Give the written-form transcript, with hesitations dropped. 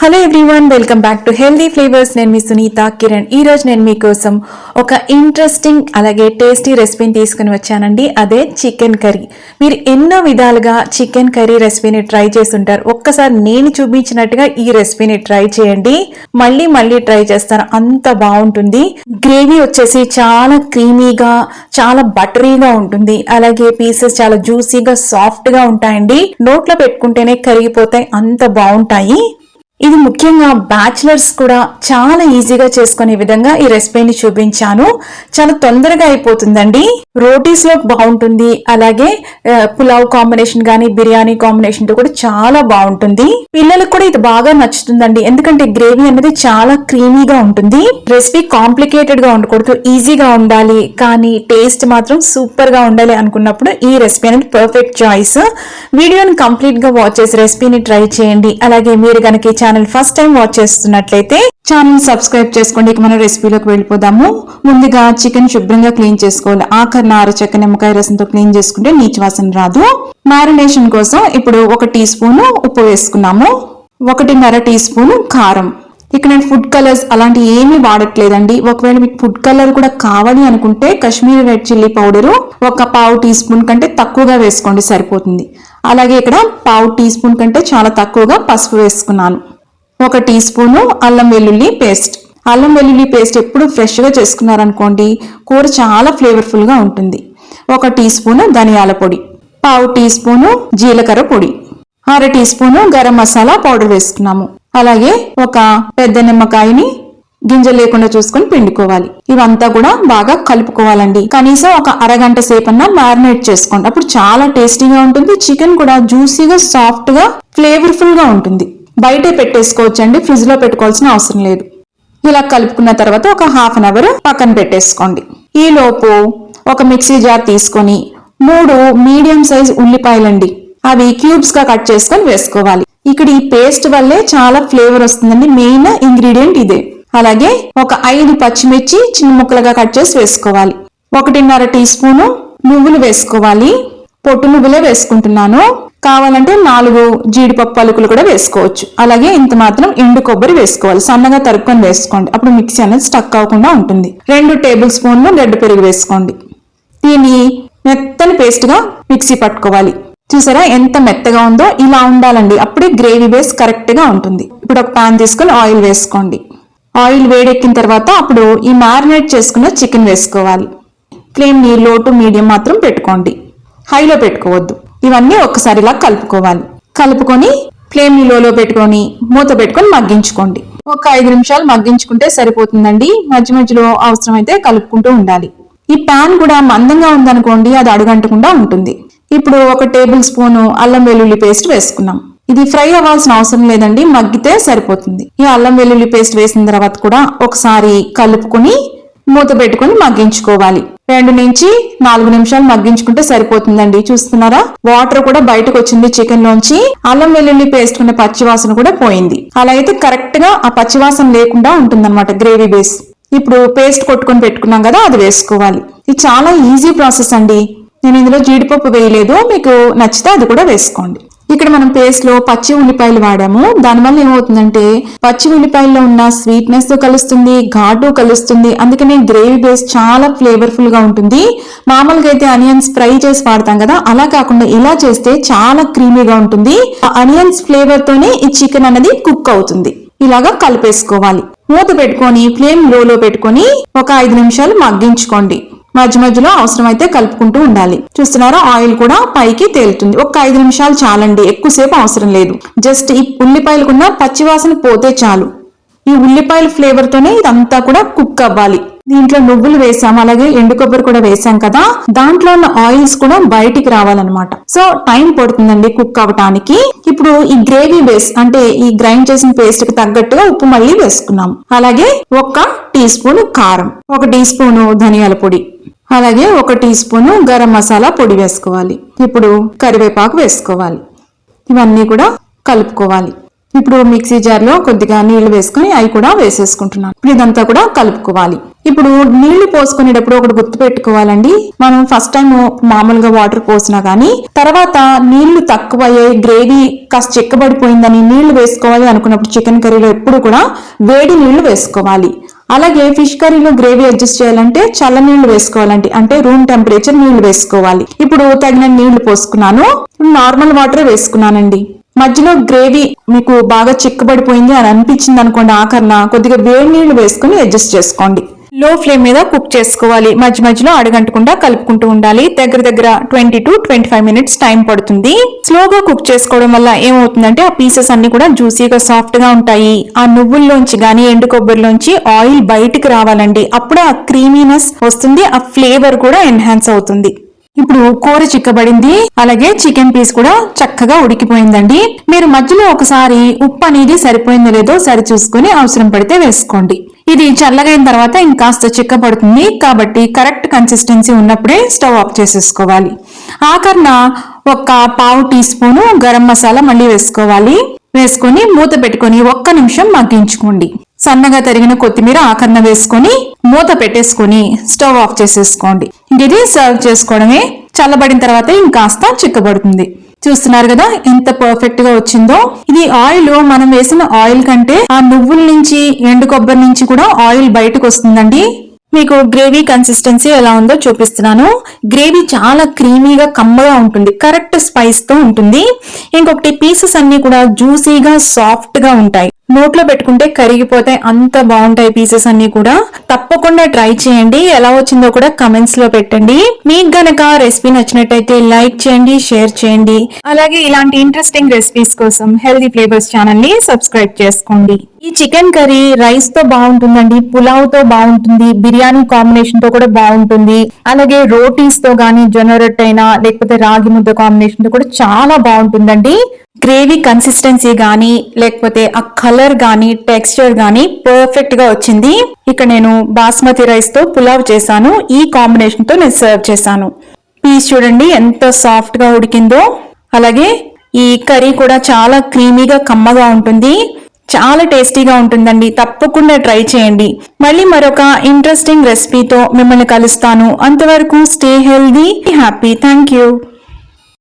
Hello everyone, welcome back to healthy flavours. నేను మీ సునీత కిరణ్. ఈ రోజు నేను మీకోసం ఒక ఇంట్రెస్టింగ్ అలాగే టేస్టీ రెసిపీని తీసుకుని వచ్చానండి. అదే చికెన్ కర్రీ. మీరు ఎన్నో విధాలుగా చికెన్ కర్రీ రెసిపీని ట్రై చేస్తుంటారు. ఒక్కసారి నేను చూపించినట్టుగా ఈ రెసిపీని ట్రై చేయండి. మళ్ళీ మళ్ళీ ట్రై చేస్తారు, అంత బాగుంటుంది. గ్రేవీ వచ్చేసి చాలా క్రీమీగా, చాలా బటరీగా ఉంటుంది. అలాగే పీసెస్ చాలా జ్యూసీగా, సాఫ్ట్ గా ఉంటాయండి. నోట్లో పెట్టుకుంటేనే కరిగిపోతాయి, అంత బాగుంటాయి. ఇది ముఖ్యంగా బ్యాచిలర్స్ కూడా చాలా ఈజీగా చేసుకునే విధంగా ఈ రెసిపీని చూపించాను. చాలా తొందరగా అయిపోతుందండి. రోటీస్ లో బాగుంటుంది, అలాగే పులావ్ కాంబినేషన్ గానీ బిర్యానీ కాంబినేషన్ తో కూడా చాలా బాగుంటుంది. పిల్లలకు కూడా ఇది బాగా నచ్చుతుందండి, ఎందుకంటే గ్రేవీ అనేది చాలా క్రీమీగా ఉంటుంది. రెసిపీ కాంప్లికేటెడ్ గా ఉండకూడదు, ఈజీగా ఉండాలి, కానీ టేస్ట్ మాత్రం సూపర్ గా ఉండాలి అనుకున్నప్పుడు ఈ రెసిపీ అనేది పర్ఫెక్ట్ చాయిస్. వీడియోని కంప్లీట్ గా వాచ్ చేసి రెసిపీని ట్రై చేయండి. అలాగే మీరు కనుక ఛానల్ ఫస్ట్ టైం వాచ్ చేస్తున్నట్లయితే ఛానల్ సబ్స్క్రైబ్ చేసుకోండి. ఇక మనం రెసిపీలోకి వెళ్ళిపోదాము. ముందుగా చికెన్ శుభ్రంగా క్లీన్ చేసుకోవాలి. ఆఖరిన అరచక్క నిమ్మకాయ రసంతో క్లీన్ చేసుకుంటే నీచు వాసన రాదు. మ్యారినేషన్ కోసం ఇప్పుడు 1 టీ స్పూన్ ఉప్పు వేసుకున్నాము, 1.5 టీ స్పూన్ కారం. ఇక్కడ నేను ఫుడ్ కలర్స్ అలాంటి ఏమీ వాడట్లేదండి. ఒకవేళ మీకు ఫుడ్ కలర్ కూడా కావాలి అనుకుంటే Kashmiri red chilli powder 1/2 teaspoon కంటే తక్కువగా వేసుకోండి, సరిపోతుంది. అలాగే ఇక్కడ 1/2 టీ స్పూన్ కంటే చాలా తక్కువగా పసుపు వేసుకున్నాను. 1 టీ స్పూను అల్లం వెల్లుల్లి పేస్ట్. అల్లం వెల్లుల్లి పేస్ట్ ఎప్పుడు ఫ్రెష్ గా చేసుకున్నారనుకోండి, కూర చాలా ఫ్లేవర్ఫుల్ గా ఉంటుంది. 1 టీ స్పూను ధనియాల పొడి, 1/2 టీ స్పూను జీలకర్ర పొడి, 1/2 teaspoon garam masala powder వేసుకున్నాము. అలాగే ఒక పెద్ద నిమ్మకాయని గింజలు లేకుండా చూసుకొని పిండుకోవాలి. ఇవంతా కూడా బాగా కలుపుకోవాలండి. కనీసం ఒక అరగంట సేపన్నా మ్యారినేట్ చేసుకోండి, అప్పుడు చాలా టేస్టీగా ఉంటుంది. చికెన్ కూడా జ్యూసీగా, సాఫ్ట్ గా, ఫ్లేవర్ఫుల్ గా ఉంటుంది. బయటే పెట్టేసుకోవచ్చండి, ఫ్రిడ్జ్ లో పెట్టుకోవాల్సిన అవసరం లేదు. ఇలా కలుపుకున్న తర్వాత ఒక హాఫ్ అన్ అవర్ పక్కన పెట్టేసుకోండి. ఈ లోపు ఒక మిక్సీ జార్ తీసుకొని 3 మీడియం సైజ్ ఉల్లిపాయలండి, అవి క్యూబ్స్ గా కట్ చేసుకొని వేసుకోవాలి. ఇక్కడ ఈ పేస్ట్ వల్లే చాలా ఫ్లేవర్ వస్తుందండి, మెయిన్ ఇంగ్రీడియంట్ ఇదే. అలాగే ఒక 5 పచ్చిమిర్చి చిన్న ముక్కలుగా కట్ చేసి వేసుకోవాలి. 1.5 టీ స్పూను నువ్వులు వేసుకోవాలి, పొట్టు నువ్వులే వేసుకుంటున్నాను. కావాలంటే 4 జీడిపప్పు పలుకులు కూడా వేసుకోవచ్చు. అలాగే ఇంత మాత్రం ఎండు కొబ్బరి వేసుకోవాలి, సన్నగా తరుపుకొని వేసుకోండి, అప్పుడు మిక్సీ అనేది స్టక్ అవ్వకుండా ఉంటుంది. 2 టేబుల్ స్పూన్లు గడ్డ పెరుగు వేసుకోండి. దీన్ని మెత్తని పేస్ట్ గా మిక్సీ పట్టుకోవాలి. చూసారా ఎంత మెత్తగా ఉందో? ఇలా ఉండాలండి, అప్పుడే గ్రేవీ బేస్ కరెక్ట్ గా ఉంటుంది. ఇప్పుడు ఒక పాన్ తీసుకొని ఆయిల్ వేసుకోండి. ఆయిల్ వేడెక్కిన తర్వాత అప్పుడు ఈ మ్యారినేట్ చేసుకున్న చికెన్ వేసుకోవాలి. ఫ్లేమ్ ని లో టు మీడియం మాత్రం పెట్టుకోండి, హైలో పెట్టుకోవద్దు. ఇవన్నీ ఒక్కసారి ఇలా కలుపుకోవాలి. కలుపుకొని ఫ్లేమ్ ని లోలో పెట్టుకొని మూత పెట్టుకొని మగ్గించుకోండి. ఒక 5 నిమిషాలు మగ్గించుకుంటే సరిపోతుందండి. మధ్య మధ్యలో అవసరమైతే కలుపుకుంటూ ఉండాలి. ఈ పాన్ కూడా మందంగా ఉందనుకోండి, అది అడుగంటకుండా ఉంటుంది. ఇప్పుడు 1 టేబుల్ స్పూను అల్లం వెల్లుల్లి పేస్ట్ వేసుకున్నాం. ఇది ఫ్రై అవ్వాల్సిన అవసరం లేదండి, మగ్గితే సరిపోతుంది. ఈ అల్లం వెల్లుల్లి పేస్ట్ వేసిన తర్వాత కూడా ఒకసారి కలుపుకొని మూత పెట్టుకుని మగ్గించుకోవాలి. 2 నుంచి 4 నిమిషాలు మగ్గించుకుంటే సరిపోతుందండి. చూస్తున్నారా, వాటర్ కూడా బయటకు వచ్చింది చికెన్ లోంచి. అల్లం వెల్లుల్లి పేస్ట్ ఉన్న పచ్చివాసన కూడా పోయింది. అలా అయితే కరెక్ట్ గా ఆ పచ్చివాసన లేకుండా ఉంటుందన్నమాట గ్రేవీ బేస్. ఇప్పుడు పేస్ట్ కొట్టుకొని పెట్టుకున్నాం కదా, అది వేసుకోవాలి. ఇది చాలా ఈజీ ప్రాసెస్ అండి. నేను ఇందులో జీడిపప్పు వేయలేదు, మీకు నచ్చితే అది కూడా వేసుకోండి. ఇక్కడ మనం పేస్ట్ లో పచ్చి ఉల్లిపాయలు వాడాము. దానివల్ల ఏమవుతుందంటే పచ్చి ఉల్లిపాయల్లో ఉన్న స్వీట్నెస్ కలుస్తుంది, ఘాటు కలుస్తుంది. అందుకనే గ్రేవీ బేస్ చాలా ఫ్లేవర్ఫుల్ గా ఉంటుంది. మామూలుగా అయితే ఆనియన్స్ ఫ్రై చేసి వాడతాం కదా, అలా కాకుండా ఇలా చేస్తే చాలా క్రీమీగా ఉంటుంది. ఆనియన్స్ ఫ్లేవర్ తోనే ఈ చికెన్ అనేది కుక్ అవుతుంది. ఇలాగా కలిపేసుకోవాలి. మూత పెట్టుకొని ఫ్లేమ్ లోలో పెట్టుకొని ఒక 5 నిమిషాలు మగ్గించుకోండి. మధ్య మధ్యలో అవసరమైతే కలుపుకుంటూ ఉండాలి. చూస్తున్నారా, ఆయిల్ కూడా పైకి తేలుతుంది. ఒక 5 నిమిషాలు చాలండి, ఎక్కువసేపు అవసరం లేదు. జస్ట్ ఈ ఉల్లిపాయలకున్న పచ్చివాసన పోతే చాలు. ఈ ఉల్లిపాయల ఫ్లేవర్ తోనే ఇదంతా కూడా కుక్ అవ్వాలి. దీంట్లో నువ్వులు వేసాం, అలాగే ఎండు కొబ్బరి కూడా వేసాం కదా, దాంట్లో ఉన్న ఆయిల్స్ కూడా బయటికి రావాలన్నమాట. సో టైం పడుతుందండి కుక్ అవ్వటానికి. ఇప్పుడు ఈ గ్రేవీ బేస్ అంటే ఈ గ్రైండ్ చేసిన పేస్ట్ కి తగ్గట్టుగా ఉప్పు మళ్ళీ వేసుకున్నాం. అలాగే 1 టీ స్పూన్ కారం, 1 టీ స్పూన్ ధనియాల పొడి, అలాగే 1 టీ స్పూన్ గరం మసాలా పొడి వేసుకోవాలి. ఇప్పుడు కరివేపాకు వేసుకోవాలి. ఇవన్నీ కూడా కలుపుకోవాలి. ఇప్పుడు మిక్సీ జార్ లో కొద్దిగా నీళ్లు వేసుకుని అవి కూడా వేసేసుకుంటున్నాను. ఇప్పుడు ఇదంతా కూడా కలుపుకోవాలి. ఇప్పుడు నీళ్లు పోసుకునేటప్పుడు ఒకటి గుర్తు పెట్టుకోవాలండి. మనం ఫస్ట్ టైం మామూలుగా వాటర్ పోసినా గానీ తర్వాత నీళ్లు తక్కువయ్యాయి, గ్రేవీ కాస్త చిక్కబడిపోయిందని నీళ్లు వేసుకోవాలి అనుకున్నప్పుడు చికెన్ కర్రీలో ఎప్పుడు కూడా వేడి నీళ్లు వేసుకోవాలి. అలాగే ఫిష్ కర్రీలో గ్రేవీ అడ్జస్ట్ చేయాలంటే చల్ల నీళ్లు వేసుకోవాలండి, అంటే రూమ్ టెంపరేచర్ నీళ్లు వేసుకోవాలి. ఇప్పుడు తగిన నీళ్లు పోసుకున్నాను, నార్మల్ వాటర్ వేసుకున్నానండి. మధ్యలో గ్రేవీ మీకు బాగా చిక్కబడిపోయింది అని అనిపించింది అనుకోండి, ఆఖరణ కొద్దిగా వేడి నీళ్లు వేసుకుని అడ్జస్ట్ చేసుకోండి. లో ఫ్లేమ్ మీద కుక్ చేసుకోవాలి. మధ్య మధ్యలో అడగంటకుండా కలుపుకుంటూ ఉండాలి. దగ్గర 20 to 25 మినిట్స్ టైం పడుతుంది. స్లోగా కుక్ చేసుకోవడం వల్ల ఏమవుతుందంటే ఆ పీసెస్ అన్ని కూడా జ్యూసీగా సాఫ్ట్ గా ఉంటాయి. ఆ నువ్వుల్లోంచి గానీ ఎండు కొబ్బరిలోంచి ఆయిల్ బయటికి రావాలండి, అప్పుడే ఆ క్రీమీనెస్ వస్తుంది, ఆ ఫ్లేవర్ కూడా ఎన్హాన్స్ అవుతుంది. ఇప్పుడు కూర చిక్కబడింది, అలాగే చికెన్ పీస్ కూడా చక్కగా ఉడికిపోయిందండి. మీరు మధ్యలో ఒకసారి ఉప్పు అనేది సరిపోయిందో లేదో సరి చూసుకుని అవసరం పడితే వేసుకోండి. ఇది చల్లగైన తర్వాత ఇంకాస్త చిక్కబడుతుంది కాబట్టి కరెక్ట్ కన్సిస్టెన్సీ ఉన్నప్పుడే స్టవ్ ఆఫ్ చేసేసుకోవాలి. ఆఖరణ ఒక పావు టీ స్పూను గరం మసాలా మళ్ళీ వేసుకోవాలి. వేసుకొని మూత పెట్టుకొని 1 నిమిషం మగ్గించుకోండి. సన్నగా తరిగిన కొత్తిమీర ఆఖరణ వేసుకొని మూత పెట్టేసుకొని స్టవ్ ఆఫ్ చేసేసుకోండి. ఇది సర్వ్ చేసుకోవడమే. చల్లబడిన తర్వాత ఇంకాస్త చిక్కబడుతుంది. చూస్తున్నారు కదా ఎంత పర్ఫెక్ట్ గా వచ్చిందో. ఇది ఆయిల్ మనం వేసిన ఆయిల్ కంటే ఆ నువ్వుల నుంచి ఎండు కొబ్బరి నుంచి కూడా ఆయిల్ బయటకు వస్తుందండి. మీకు గ్రేవీ కన్సిస్టెన్సీ ఎలా ఉందో చూపిస్తున్నాను. గ్రేవీ చాలా క్రీమీగా కమ్మగా ఉంటుంది, కరెక్ట్ స్పైస్ తో ఉంటుంది. ఇంకొకటి పీసెస్ అన్ని కూడా జ్యూసీగా సాఫ్ట్ గా ఉంటాయి, నోట్లో పెట్టుకుంటే కరిగిపోతాయి, అంత బాగుంటాయి పీసెస్ అన్ని కూడా. తప్పకుండా ట్రై చేయండి. ఎలా వచ్చిందో కూడా కమెంట్స్ లో పెట్టండి. మీకు గనక రెసిపీ నచ్చినట్టయితే లైక్ చేయండి, షేర్ చేయండి. అలాగే ఇలాంటి ఇంట్రెస్టింగ్ రెసిపీస్ కోసం హెల్దీ ఫ్లేవర్స్ ఛానల్ ని సబ్స్క్రైబ్ చేసుకోండి. ఈ చికెన్ కర్రీ రైస్ తో బాగుంటుందండి, పులావ్ తో బాగుంటుంది, బిర్యానీ కాంబినేషన్ తో కూడా బాగుంటుంది. అలాగే రోటీస్ తో గానీ, జొన్న రొట్టె అయినా లేకపోతే రాగి ముద్ద కాంబినేషన్ తో కూడా చాలా బాగుంటుందండి. గ్రేవీ కన్సిస్టెన్సీ గానీ లేకపోతే ఆ కలర్ గానీ టెక్స్చర్ గానీ పర్ఫెక్ట్ గా వచ్చింది. ఇక్కడ నేను బాస్మతి రైస్ తో పులావ్ చేశాను, ఈ కాంబినేషన్ తో నేను సర్వ్ చేశాను. పీస్ చూడండి ఎంత సాఫ్ట్ గా ఉడికిందో. అలాగే ఈ కర్రీ కూడా చాలా క్రీమీగా కమ్మగా ఉంటుంది, చాలా టేస్టీగా ఉంటుందండి. తప్పకుండా ట్రై చేయండి. మళ్ళీ మరొక ఇంట్రెస్టింగ్ రెసిపీతో మిమ్మల్ని కలుస్తాను. అంతవరకు stay healthy, happy. Thank you.